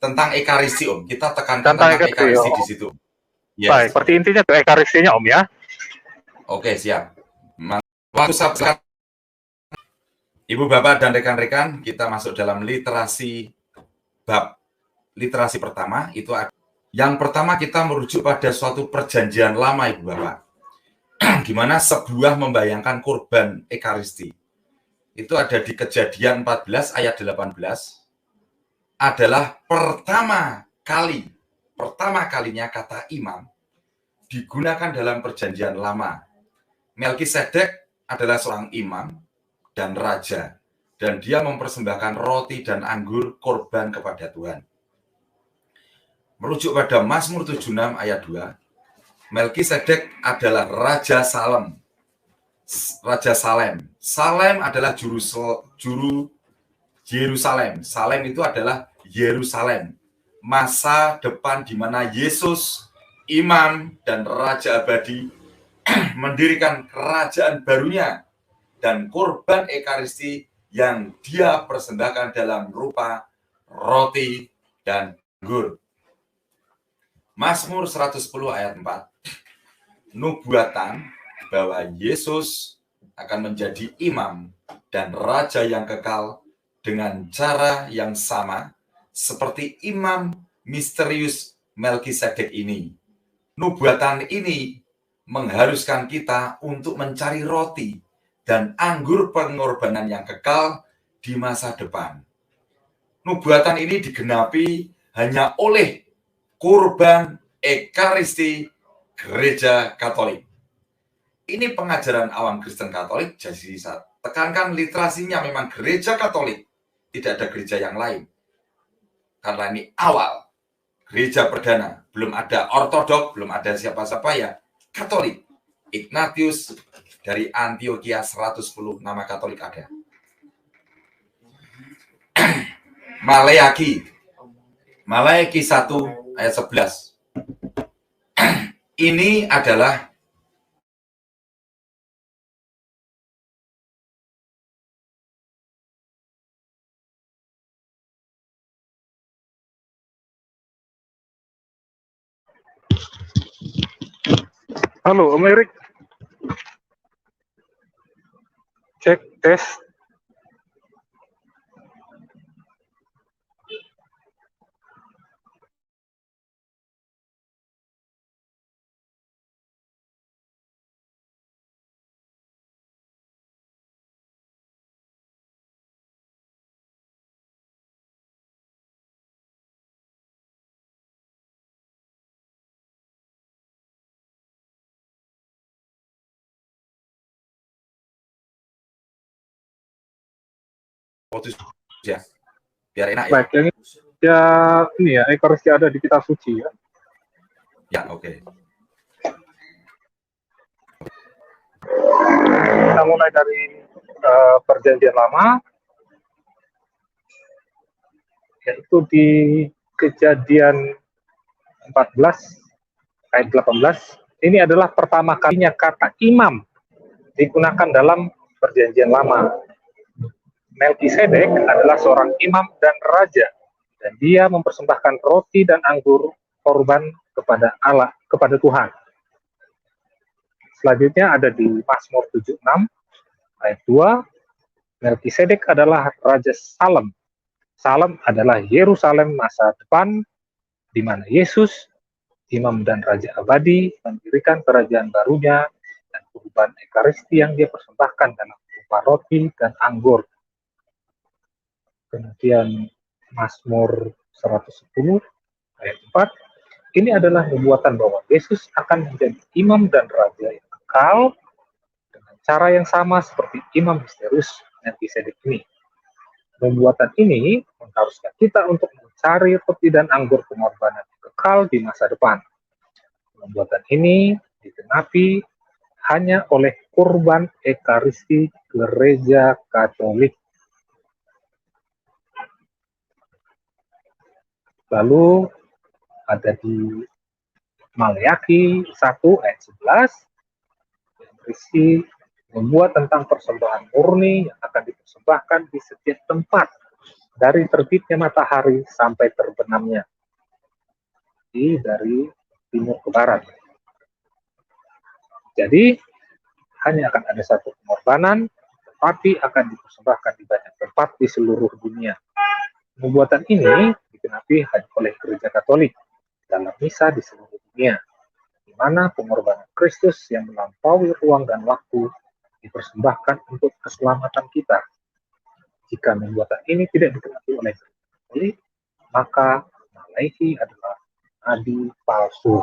tentang ekaristi Om. Kita tekankan Tentang tentang ekaristi di oh. situ. Baik, Yes. berarti intinya ke ekaristinya Om ya. Oke, siap. Waktu saya Ibu Bapak dan rekan-rekan, kita masuk dalam literasi bab literasi pertama. Itu yang pertama kita merujuk pada suatu perjanjian lama Ibu Bapak. Gimana sebuah membayangkan kurban ekaristi. Itu ada di Kejadian 14 ayat 18. Adalah pertama kalinya kata imam digunakan dalam perjanjian lama. Melkisedek adalah seorang imam dan raja, dan dia mempersembahkan roti dan anggur korban kepada Tuhan. Merujuk pada Mazmur 76 ayat 2, Melkisedek adalah Raja Salem. Salem adalah juru Yerusalem. Salem itu adalah Yerusalem. Masa depan di mana Yesus, imam dan raja abadi, mendirikan kerajaan barunya, dan kurban ekaristi yang dia persembahkan dalam rupa roti dan anggur. Mazmur 110 ayat 4. Nubuatan bahwa Yesus akan menjadi imam dan raja yang kekal dengan cara yang sama seperti imam misterius Melkisedek ini. Nubuatan ini mengharuskan kita untuk mencari roti dan anggur pengorbanan yang kekal di masa depan. Nubuatan ini digenapi hanya oleh kurban ekaristi Gereja Katolik. Ini pengajaran awam Kristen Katolik, jadi saya tekankan literasinya memang Gereja Katolik, tidak ada gereja yang lain. Karena ini awal, gereja perdana, belum ada ortodok, belum ada siapa-siapa ya, Katolik. Ignatius dari Antioquia 110 nama Katolik ada. Maleaki 1 ayat 11. Ini adalah Halo Om Erik. Cek tes. ya, biar enak ya. Baik, ini ya ekaristi ada di kitab suci ya. Ya, oke. Kita mulai dari perjanjian lama, yaitu di Kejadian 14 ayat 18. Ini adalah pertama kalinya kata imam digunakan dalam perjanjian lama. Melkisedek adalah seorang imam dan raja, dan dia mempersembahkan roti dan anggur korban kepada Allah, kepada Tuhan. Selanjutnya ada di Mazmur 76 ayat 2, Melkisedek adalah Raja Salem. Salem adalah Yerusalem masa depan, di mana Yesus, imam dan raja abadi, mendirikan kerajaan barunya, dan kurban ekaristi yang dia persembahkan dalam berupa roti dan anggur. Kemudian Mazmur 110 ayat 4, ini adalah nubuatan bahwa Yesus akan menjadi imam dan raja yang kekal dengan cara yang sama seperti imam misterius Melkisedek ini. Nubuatan ini mengharuskan kita untuk mencari roti dan anggur pengorbanan yang kekal di masa depan. Nubuatan ini digenapi hanya oleh kurban ekaristi Gereja Katolik. Lalu ada di Maleaki 1 ayat 11 yang berisi membuat tentang persembahan murni yang akan dipersembahkan di setiap tempat dari terbitnya matahari sampai terbenamnya, dari timur ke barat. Jadi hanya akan ada satu pengorbanan, tetapi akan dipersembahkan di banyak tempat di seluruh dunia. Nubuatan ini digenapi hanya oleh Gereja Katolik dalam misa di seluruh dunia, di mana pengorbanan Kristus yang melampaui ruang dan waktu dipersembahkan untuk keselamatan kita. Jika nubuatan ini tidak digenapi oleh Gereja Katolik, maka Malaihi adalah nabi palsu.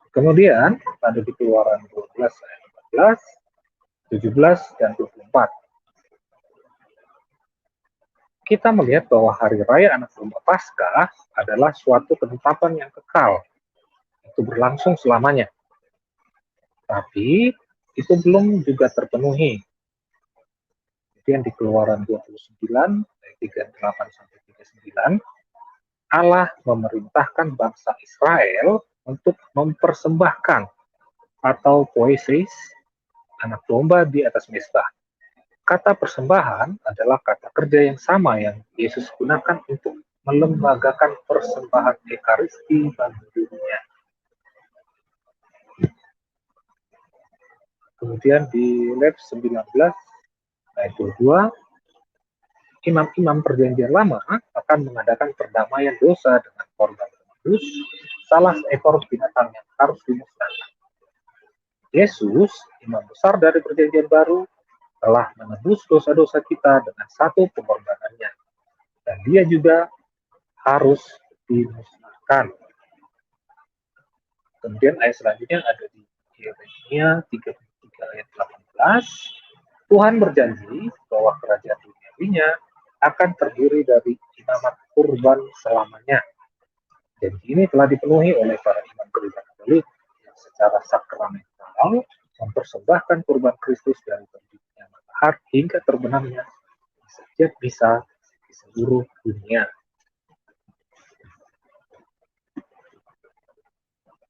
Kemudian pada di Keluaran 12 ayat 14, 17, dan 24, kita melihat bahwa Hari Raya Anak Domba Paskah adalah suatu ketetapan yang kekal, itu berlangsung selamanya. Tapi itu belum juga terpenuhi. Kemudian di Keluaran 29 ayat 38 sampai 39, Allah memerintahkan bangsa Israel untuk mempersembahkan atau poesis anak domba di atas mezbah. Kata persembahan adalah kata kerja yang sama yang Yesus gunakan untuk melembagakan persembahan Ekaristi bagi dunia. Kemudian di Lab 19 ayat 22, imam-imam perjanjian lama akan mengadakan perdamaian dosa dengan korban tebus, salah seekor binatang yang harus dimusnahkan. Yesus, imam besar dari perjanjian baru, telah menebus dosa-dosa kita dengan satu pengorbanannya, dan dia juga harus dimusnahkan. Kemudian ayat selanjutnya ada di Yeremia 33 ayat 18, Tuhan berjanji bahwa kerajaan duniawinya akan terdiri dari imamat kurban selamanya. Janji ini telah dipenuhi oleh para imam Gereja Katolik yang secara sakramental mempersembahkan kurban Kristus dari terbitnya matahari hingga terbenamnya di setiap misa di seluruh dunia.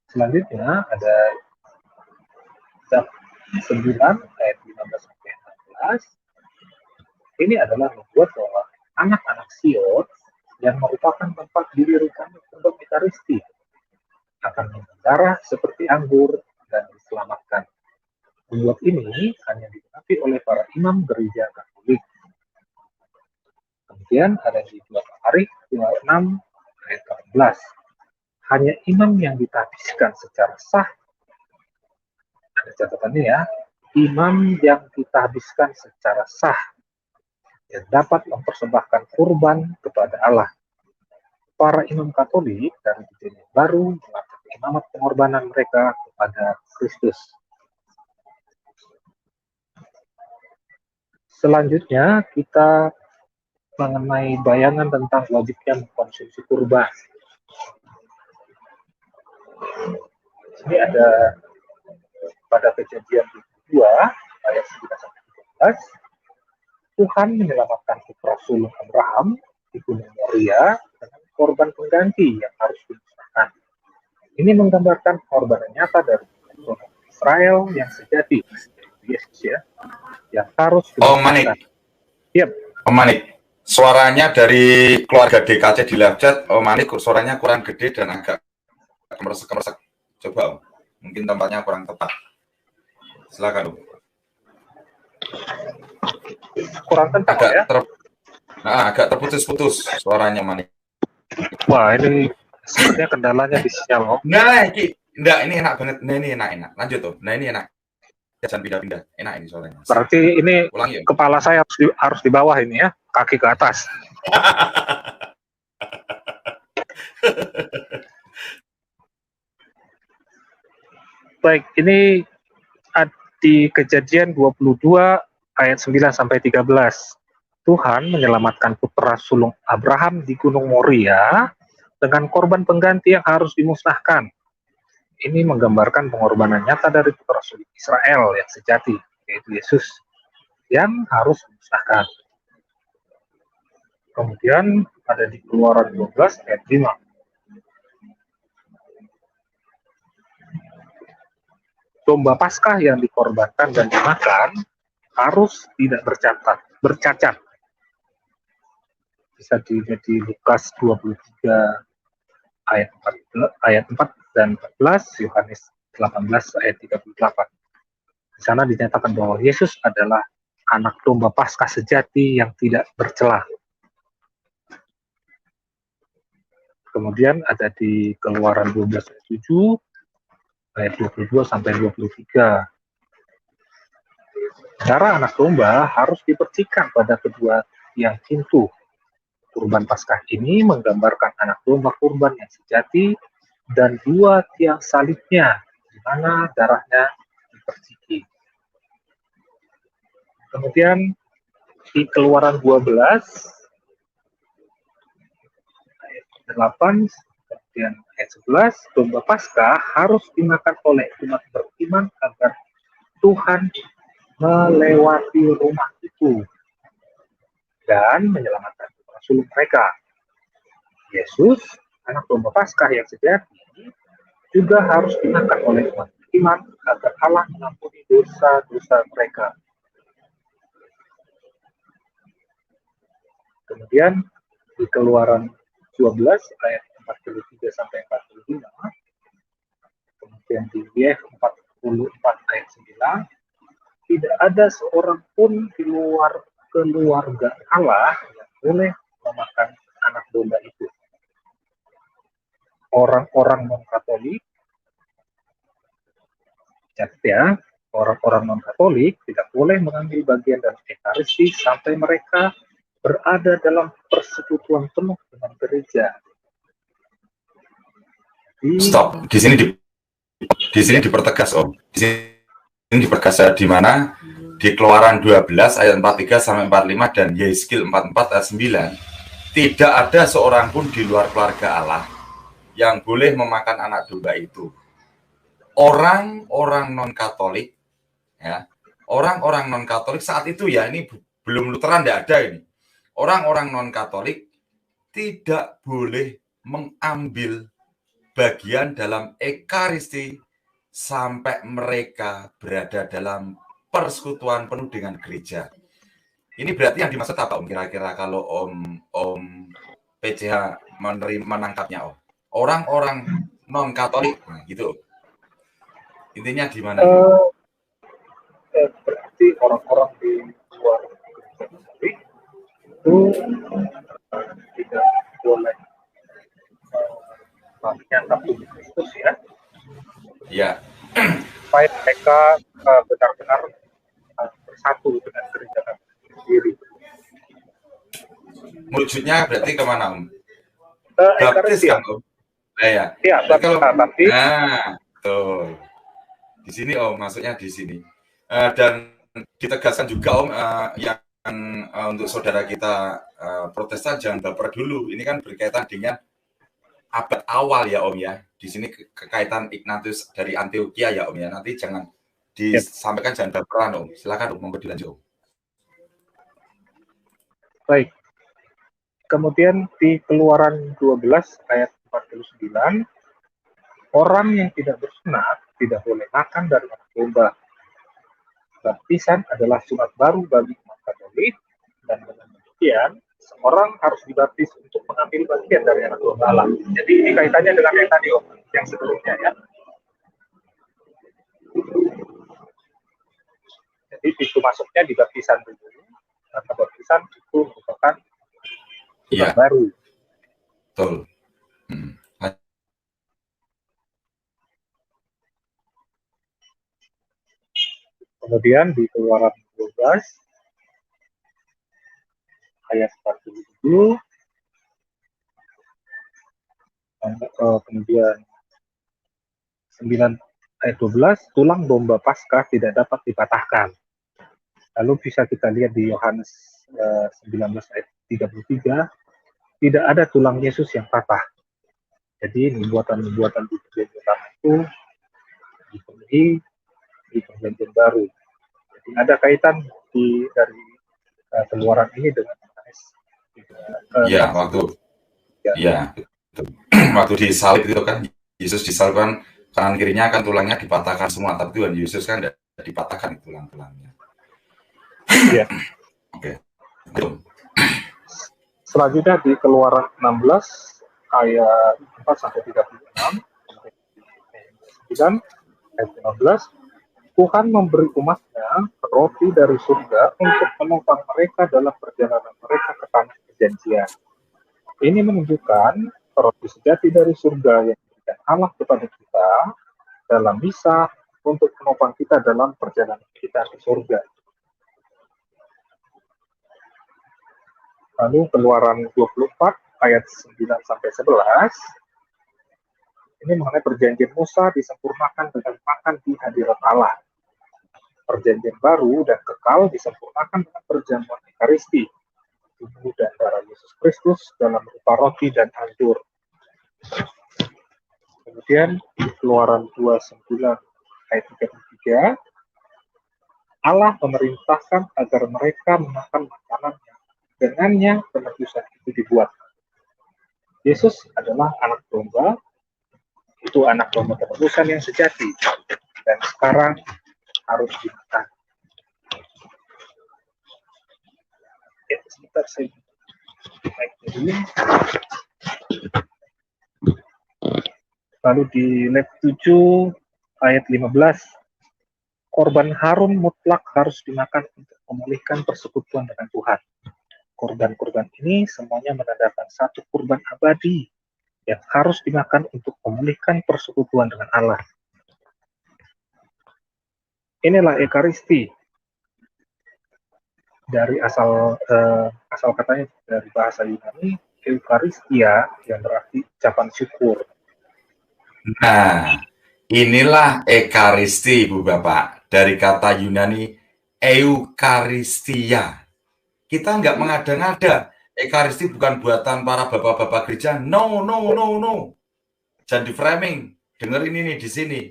Selanjutnya ada Zab 9 ayat 15 sampai 16. Ini adalah membuat bahwa anak-anak Sion yang merupakan tempat didirikan untuk Ekaristi akan berdarah seperti anggur dan diselamatkan. Membuat ini hanya digenapi oleh para imam Gereja Katolik. Kemudian ada di 2 Tawarikh 26 ayat 18. Hanya imam yang ditahbiskan secara sah, ada catatannya ya, imam yang ditahbiskan secara sah yang dapat mempersembahkan kurban kepada Allah. Para imam Katolik dari perjanjian baru melakukan imamat pengorbanan mereka kepada Kristus. Selanjutnya kita mengenai bayangan tentang wajibnya mengkonsumsi kurban. Ini ada pada Kejadian 2 ayat 9-13, Tuhan menyelamatkan putra sulung Abraham di Gunung Moria dengan korban pengganti yang harus dimusnahkan. Ini menggambarkan korban nyata dari orang Israel yang sejati, Yesus ya, yang harus Manik. dimusnahkan. Yep. Manik. Suaranya dari keluarga DKC di live chat, Manik suaranya kurang gede dan agak kemeresek-kemeresek. Coba, mungkin tempatnya kurang tepat. Silakan, Kurang kencang ya? Agak terputus-putus suaranya, Manik. Wah, ini sepertinya kendalanya di sinyal. Nah, ini enak banget. Nah, ini enak. Lanjut tuh. Nah, ini enak. Jangan pindah-pindah. Enak ini suaranya. Berarti ini ulangi, ya? Kepala saya harus di bawah ini ya, kaki ke atas. Baik, ini di Kejadian 22 ayat 9 sampai 13. Tuhan menyelamatkan putra sulung Abraham di Gunung Moria dengan korban pengganti yang harus dimusnahkan. Ini menggambarkan pengorbanan nyata dari putra sulung Israel yang sejati, yaitu Yesus, yang harus dimusnahkan. Kemudian ada di Keluaran 12 ayat 5. Domba Paskah yang dikorbankan dan dimakan harus tidak bercacat bercacat. Bisa dilihat di Lukas 23 ayat 4 dan 14, Yohanes 18 ayat 38. Di sana dinyatakan bahwa Yesus adalah anak domba Paskah sejati yang tidak bercela. Kemudian ada di Keluaran 12 ayat 7, ayat 22 sampai 23. Darah anak domba harus dipercikan pada kedua tiang pintu. Kurban Paskah ini menggambarkan anak domba kurban yang sejati dan dua tiang salibnya, di mana darahnya diperciki. Kemudian di Keluaran 12 ayat 8, kemudian ayat 11, domba Paskah harus dimakan oleh umat beriman agar Tuhan melewati rumah itu dan menyelamatkan sulung mereka. Yesus, anak domba Paskah yang sejati, juga harus dimakan oleh umat beriman agar Allah mengampuni dosa-dosa mereka. Kemudian di Keluaran 12 ayat 43 sampai 45, kemudian di Yef 44 ayat 9, tidak ada seorang pun di luar keluarga Allah yang boleh memakan anak domba itu. Orang-orang non-Katolik, ya, orang-orang non-Katolik tidak boleh mengambil bagian dalam Ekaristi sampai mereka berada dalam persekutuan penuh dengan gereja. Stop. Di sini dipertegas, Om. Di sini dipertegas di mana? Di Keluaran 12 ayat 43 sampai 45 dan Yeskil 44 ayat 9, tidak ada seorang pun di luar keluarga Allah yang boleh memakan anak domba itu. Orang-orang non-Katolik, ya, orang-orang non-Katolik saat itu, ya, ini belum Lutheran, tidak ada ini. Orang-orang non-Katolik tidak boleh mengambil bagian dalam Ekaristi sampai mereka berada dalam persekutuan penuh dengan gereja. Ini berarti yang dimaksud apa, Om? Kira-kira kalau Om PCH menangkapnya, Om? Orang-orang non-Katolik, gitu. Intinya di mana? Berarti orang-orang di luar gereja Katolik itu tidak boleh menyantap tubuh Kristus, ya. Ya. Supaya mereka benar-benar bersatu dengan gereja Katolik sendiri. Wujudnya berarti kemana, Om? Baptis, kan, Om? Ya. Iya, baptis. Nah, tuh. Di sini, Om, maksudnya di sini. Dan ditegaskan juga, Om, yang untuk saudara kita Protestan jangan baper dulu. Ini kan berkaitan dengan abad awal, ya, Om, ya. Di sini kekaitan Ignatius dari Antioquia, ya, Om, ya. Nanti jangan disampaikan, jangan baperan, Om. Silakan, Om, mau dilanjut, Om. Baik. Kemudian di Keluaran 12 ayat 49, orang yang tidak bersunat tidak boleh makan dari anak domba. Baptisan adalah sunat baru bagi umat Katolik, dan dengan demikian seorang harus dibaptis untuk mengambil bagian dari anak domba Allah. Jadi ini kaitannya dengan yang tadi, Om, yang sebelumnya, ya. Jadi pintu masuknya di baptisan dulu, karena baptisan itu merupakan sunat baru. Betul. Kemudian di Keluaran 12 ayat 47, kemudian 9 ayat 12, tulang domba Paskah tidak dapat dipatahkan. Lalu bisa kita lihat di Yohanes 19 ayat 33, tidak ada tulang Yesus yang patah. Jadi nubuatan-nubuatan di perjanjian lama itu dipenuhi di perjanjian baru. Jadi ada kaitan dari keluaran ini dengan Yohanes. Waktu disalib itu kan, Yesus disalibkan, kanan kirinya kan tulangnya dipatahkan semua, tapi Tuhan Yesus kan tidak dipatahkan tulang-tulangnya. Ya. Oke. Selanjutnya di Keluaran 16 ayat 4 sampai 36, 9 ayat 15, Tuhan memberi umatnya roti dari surga untuk menopang mereka dalam perjalanan mereka ke tanah perjanjian. Ini menunjukkan roti sejati dari surga yang diberikan Allah kepada kita dalam misa untuk menopang kita dalam perjalanan kita ke surga. Lalu Keluaran 24 ayat 9 sampai 11, ini mengenai perjanjian Musa disempurnakan dengan makan di hadirat Allah. Perjanjian baru dan kekal disempurnakan dengan perjamuan Ekaristi, tubuh dan darah Yesus Kristus dalam rupa roti dan anggur. Kemudian di Keluaran 29 ayat 33, Allah memerintahkan agar mereka memakan makanan yang dengannya penebusan itu dibuat. Yesus adalah anak domba, itu anak domba penebusan yang sejati, dan sekarang harus dimakan. Ya, sebentar saya naik dulu. Lalu di lab 7 ayat 15, korban Harun mutlak harus dimakan untuk memulihkan persekutuan dengan Tuhan. Korban-korban ini semuanya menandakan satu kurban abadi yang harus dimakan untuk memulihkan persekutuan dengan Allah. Inilah Ekaristi. Dari asal katanya dari bahasa Yunani, Eukaristia, yang berarti ucapan syukur. Nah, inilah Ekaristi, Bu Bapak. Dari kata Yunani, Eukaristia. Kita nggak mengada-ngada. Ekaristi bukan buatan para bapak-bapak gereja. No, no, no, no. Jangan di framing. Dengerin ini di sini.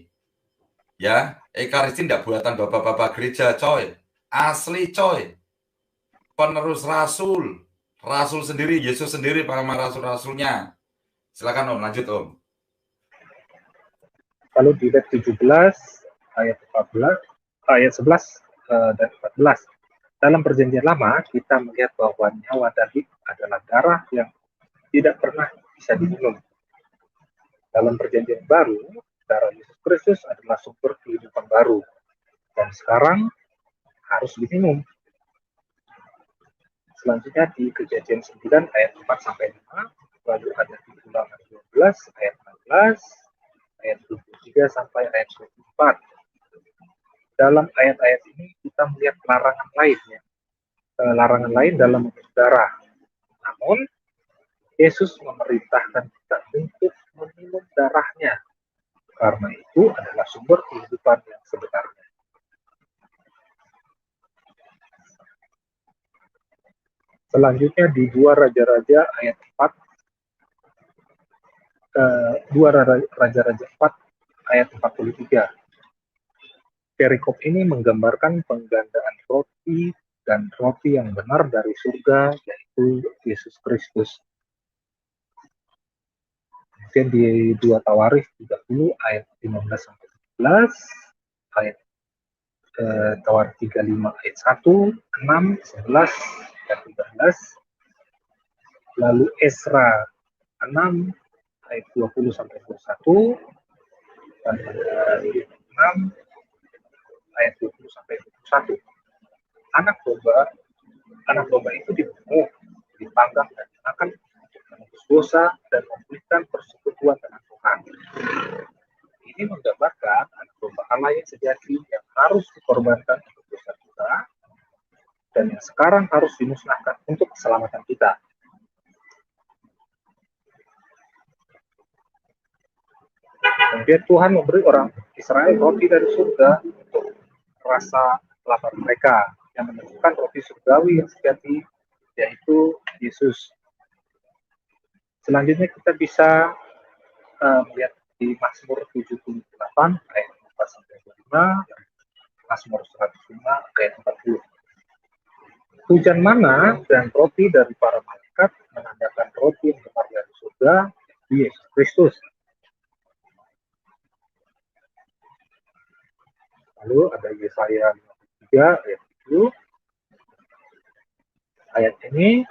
Ya, Ekaristi nggak buatan bapak-bapak gereja, coy. Asli, coy. Penerus Rasul. Rasul sendiri, Yesus sendiri, para rasul-rasulnya. Silakan Om, lanjut Om. Lalu di bab 17 ayat 14, ayat 11 dan 14. Dalam perjanjian lama kita melihat bahwa nyawa David adalah darah yang tidak pernah bisa diminum. Dalam perjanjian baru, darah Yesus Kristus adalah sumber kehidupan baru dan sekarang harus diminum. Selanjutnya di Kejadian 9 ayat 4 sampai 5, lalu ada di Ulangan 12 ayat 16, ayat 23 sampai ayat 24. Dalam ayat-ayat ini kita melihat larangan lain dalam meminum darah. Namun Yesus memerintahkan kita untuk meminum darahnya, karena itu adalah sumber kehidupan yang sebenarnya. Selanjutnya di 2 Raja-Raja ayat 4, 2 Raja-Raja 4 ayat 43. Perikop ini menggambarkan penggandaan roti dan roti yang benar dari surga, yaitu Yesus Kristus. Kemudian di 2 Tawarikh 30 ayat 15 sampai 17, ayat Tawarikh 35 ayat 1, 6, 11 dan 13. Lalu Esra 6 ayat 20 sampai 21 dan 6 ayat 20 sampai 21. Anak domba itu dibunuh, dipanggang dan dimakan untuk menebus dosa dan memulihkan persekutuan dengan Tuhan. Ini menggambarkan anak domba Allah yang sejati yang harus dikorbankan untuk dosa kita dan yang sekarang harus dimusnahkan untuk keselamatan kita. Kemudian Tuhan memberi orang Israel roti dari surga untuk rasa lapar mereka, yang menunjukkan roti surgawi yang sejati, yaitu Yesus. Selanjutnya kita bisa melihat di Mazmur 78 ayat 4 sampai 25, Mazmur 105 ayat 40. Hujan mana dan roti dari para malaikat menandakan roti yang benar dari surga, Yesus Kristus. Lalu ada Yesaya 53 ayat 7. Ayat ini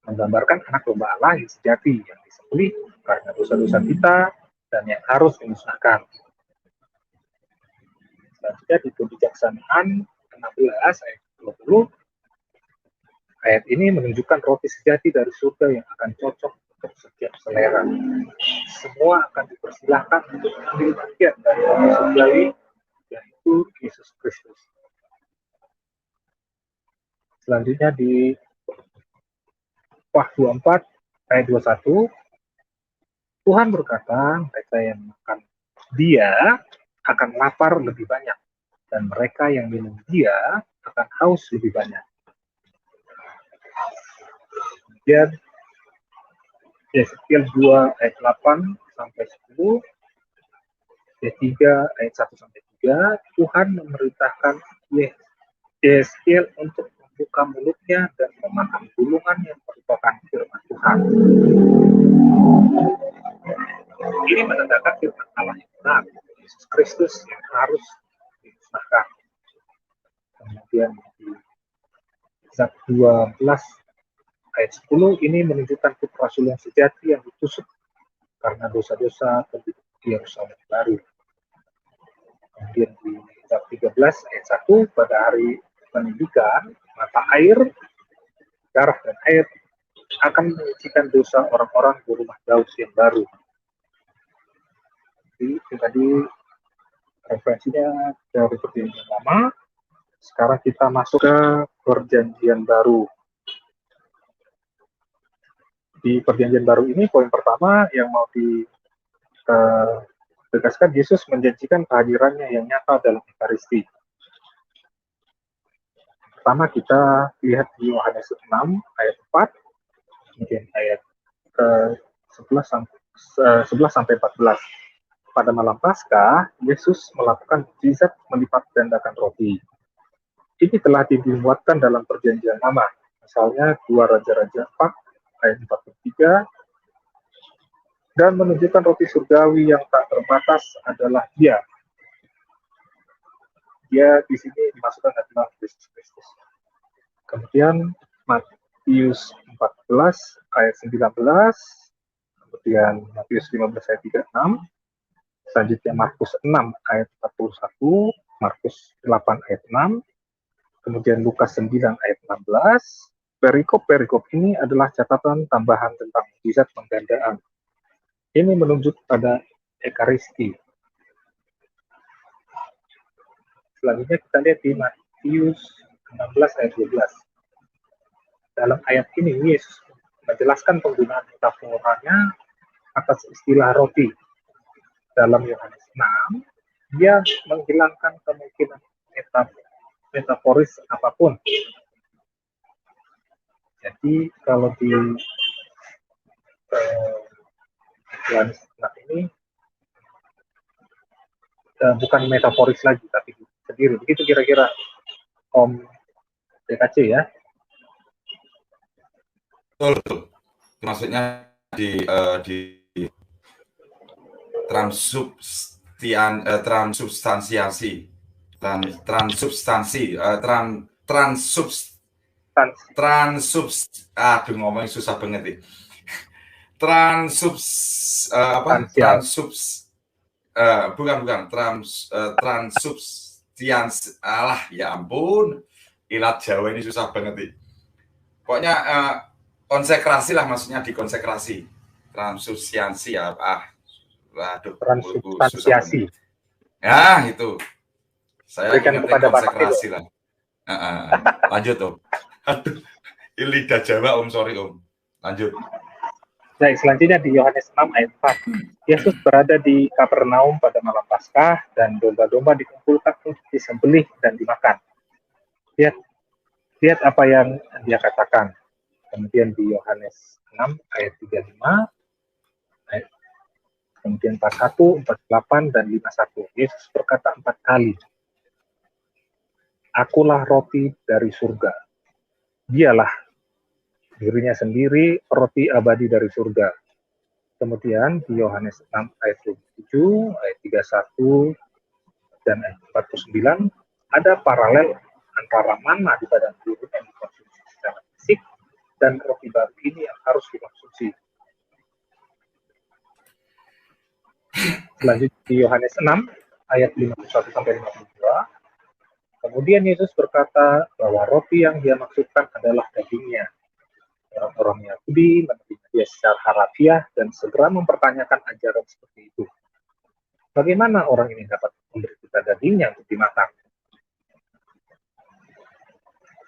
menggambarkan anak domba Allah yang sejati, yang disembelih karena dosa-dosa kita dan yang harus dimusnahkan. Selanjutnya di Kebijaksanaan 16 ayat 20, ayat ini menunjukkan roti sejati dari surga yang akan cocok untuk setiap selera. Semua akan dipersilahkan untuk mengambil bagian dari roti surgawi, yaitu Yesus Kristus. Selanjutnya di Wahyu 24 ayat 21, Tuhan berkata, mereka yang makan dia akan lapar lebih banyak, dan mereka yang minum dia akan haus lebih banyak. Kemudian Yeskiel 2 ayat 8 sampai 10, Yeskiel 3 ayat 1 sampai 3, Tuhan memerintahkan Yeskiel untuk membuka mulutnya dan memakan gulungan yang merupakan firman Tuhan. Ini menandakan firman Allah yang benar, Yesus Kristus yang harus dimusnahkan. Kemudian di Zat 12 ayat 10 ini menunjukkan putra rasul yang sejati yang ditusuk karena dosa-dosa penduduk Yerusalem baru. Kemudian di Zat 13 ayat 1, pada hari penindikan, mata air, darah dan air akan menyucikan dosa orang-orang di rumah Daud yang baru. Jadi tadi referensinya dari Perjanjian Lama. Sekarang kita masuk ke Perjanjian Baru. Di Perjanjian Baru ini, poin pertama yang mau ditegaskan, Yesus menjanjikan kehadirannya yang nyata dalam Ekaristi. Pertama kita lihat di Yohanes 6 ayat 4, kemudian ayat 11 sampai 14. Pada malam Paskah, Yesus melakukan mukjizat melipat gandakan roti. Ini telah dimuatkan dalam Perjanjian Lama. Misalnya 2 Raja-Raja 4 ayat 43, dan menunjukkan roti surgawi yang tak terbatas adalah Dia. Dia di sini dimasukkan adalah Yesus Kristus. Kemudian Matius 14 ayat 19, kemudian Matius 15 ayat 36, selanjutnya Markus 6 ayat 41, Markus 8 ayat 6, kemudian Lukas 9 ayat 16. Perikop-perikop ini adalah catatan tambahan tentang mukjizat penggandaan. Ini menunjuk pada Ekaristi. Selanjutnya kita lihat di Matius 16 ayat 12. Dalam ayat ini Yesus menjelaskan penggunaan metaforanya atas istilah roti. Dalam Yohanes 6, dia menghilangkan kemungkinan metaforis apapun. Jadi kalau di Yohanes 6 ini bukan metaforis lagi, tapi sendiri. Begitu kira-kira Om DKC ya. Betul. Maksudnya di transubstansiasi, aduh ngomongnya susah banget nih. Transubstansi, alah ya ampun, ilat Jawa ini susah banget nih. Pokoknya konsekrasi lah, maksudnya dikonsekrasi. Transubstansi ya, aduh, Transubstansiasi. Ya itu. Saya Berikan ingatnya kepada konsekrasi lah. Lanjut Om. Aduh, lidah Jawa Om, sorry Om. Lanjut. Baik, selanjutnya di Yohanes 6 ayat 4. Yesus berada di Kapernaum pada malam Paskah dan domba-domba dikumpulkan untuk disembelih dan dimakan. Lihat apa yang dia katakan. Kemudian di Yohanes 6 ayat 35, kemudian 41, 48, dan 51. Yesus berkata 4 kali, "Akulah roti dari surga." Dialah dirinya sendiri roti abadi dari surga. Kemudian di Yohanes 6 ayat 27, ayat 31, dan ayat 49, ada paralel antara mana di badan gurun yang dikonsumsi secara fisik dan roti baru ini yang harus dikonsumsi. Selanjutnya di Yohanes 6 ayat 51 sampai 52. Kemudian Yesus berkata bahwa roti yang dia maksudkan adalah dagingnya. Orang-orang Yahudi menerima dia secara harafiah dan segera mempertanyakan ajaran seperti itu. Bagaimana orang ini dapat memberi kita dagingnya untuk dimakan?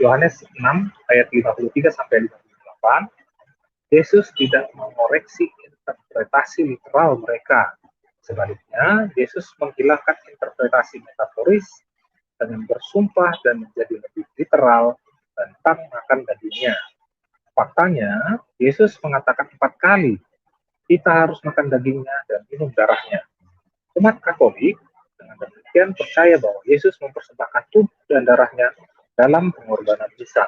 Yohanes 6 ayat 53 sampai 58. Yesus tidak mengoreksi interpretasi literal mereka. Sebaliknya, Yesus menghilangkan interpretasi metaforis dengan bersumpah dan menjadi lebih literal tentang makan dagingnya. Faktanya, Yesus mengatakan 4 kali, kita harus makan dagingnya dan minum darahnya. Umat Katolik dengan demikian percaya bahwa Yesus mempersembahkan tubuh dan darahnya dalam pengorbanan misa.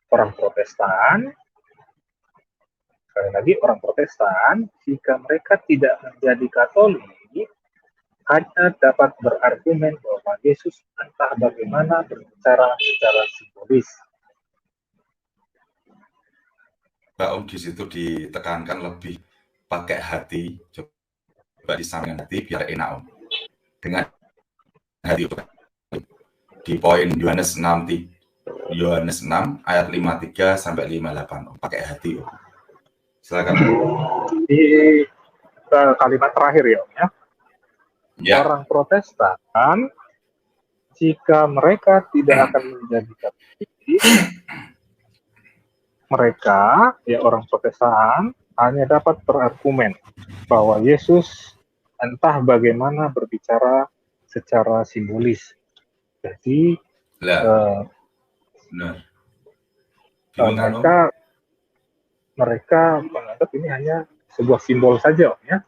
Orang Protestan, sekali lagi orang Protestan, jika mereka tidak menjadi Katolik, hanya dapat berargumen bahwa Yesus entah bagaimana berbicara secara simbolis. Mbak Om di situ ditekankan lebih pakai hati, coba disampaikan hati biar enak Om. Dengan hati di poin Yohanes 6 ayat 53 sampai 58 Om, pakai hati Om. Silakan. Di kalimat terakhir ya Om ya. Ya. Orang Protestan, jika mereka tidak akan menjadi Katolik, mereka, ya orang Protestan, hanya dapat berargumen bahwa Yesus entah bagaimana berbicara secara simbolis. Jadi, benar. Mereka menganggap ini hanya sebuah simbol saja, Om ya.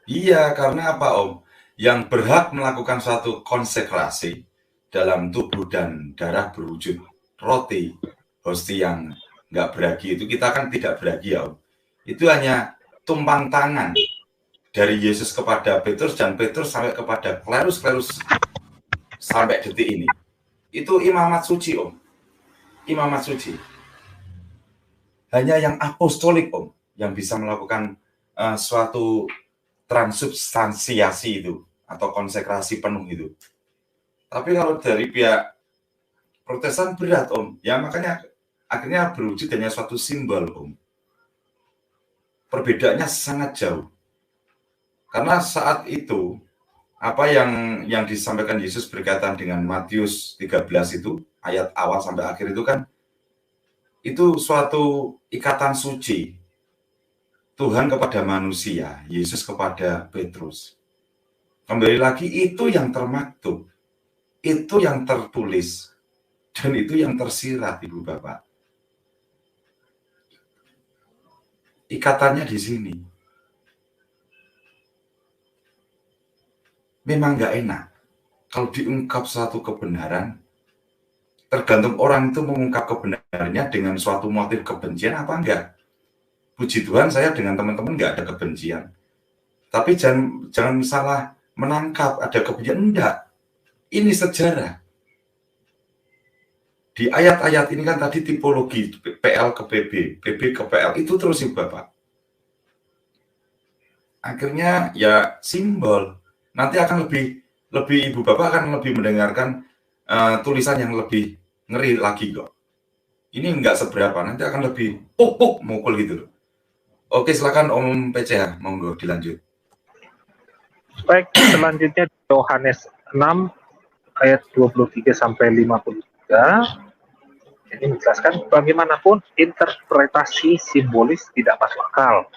Iya, karena apa Om? Yang berhak melakukan suatu konsekrasi dalam tubuh dan darah berwujud roti, hosti yang nggak beragi itu, kita kan tidak beragi ya Om. Itu hanya tumpang tangan dari Yesus kepada Petrus dan Petrus sampai kepada klerus-klerus sampai detik ini. Itu imamat suci Om. Imamat suci. Hanya yang apostolik Om yang bisa melakukan suatu transubstansiasi itu atau konsekrasi penuh itu. Tapi kalau dari pihak Protestan berat Om, ya makanya akhirnya berwujud hanya suatu simbol Om. Perbedaannya sangat jauh. Karena saat itu apa yang disampaikan Yesus berkaitan dengan Matius 13 itu ayat awal sampai akhir itu kan itu suatu ikatan suci. Tuhan kepada manusia, Yesus kepada Petrus. Kembali lagi, itu yang termaktub, itu yang tertulis, dan itu yang tersirat, Ibu Bapak. Ikatannya di sini. Memang nggak enak. Kalau diungkap suatu kebenaran, tergantung orang itu mengungkap kebenarannya dengan suatu motif kebencian apa enggak. Puji Tuhan saya dengan teman-teman nggak ada kebencian. Tapi jangan salah menangkap ada kebencian. Enggak. Ini sejarah. Di ayat-ayat ini kan tadi tipologi PL ke PB, PB ke PL. Itu terus Ibu Bapak. Akhirnya ya simbol. Nanti akan lebih Ibu Bapak akan lebih mendengarkan tulisan yang lebih ngeri lagi kok. Ini nggak seberapa. Nanti akan lebih puk mukul gitu loh. Oke, silakan Om PCH, monggo dilanjut. Baik, selanjutnya Yohanes 6 ayat 23 sampai 53. Ini menjelaskan bagaimanapun interpretasi simbolis tidak masuk akal.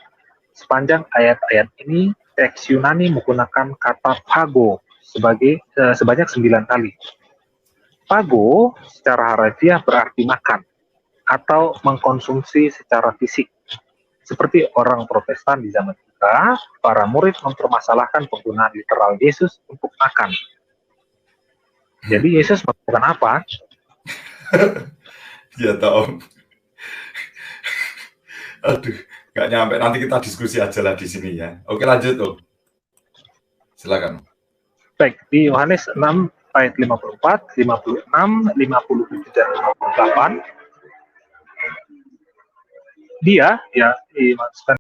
Sepanjang ayat-ayat ini, teks Yunani menggunakan kata phago sebanyak 9 kali. Phago secara harafiah berarti makan atau mengkonsumsi secara fisik. Seperti orang Protestan di zaman kita, para murid mempermasalahkan penggunaan literal Yesus untuk makan. Jadi Yesus melakukan apa? Ya tahu. Aduh, nggak nyampe. Nanti kita diskusi aja lah di sini ya. Oke, lanjut Om. Silakan. Baik, di Yohanes 6 ayat 54, 56, 57 dan 58. Dia ya dimaksudkan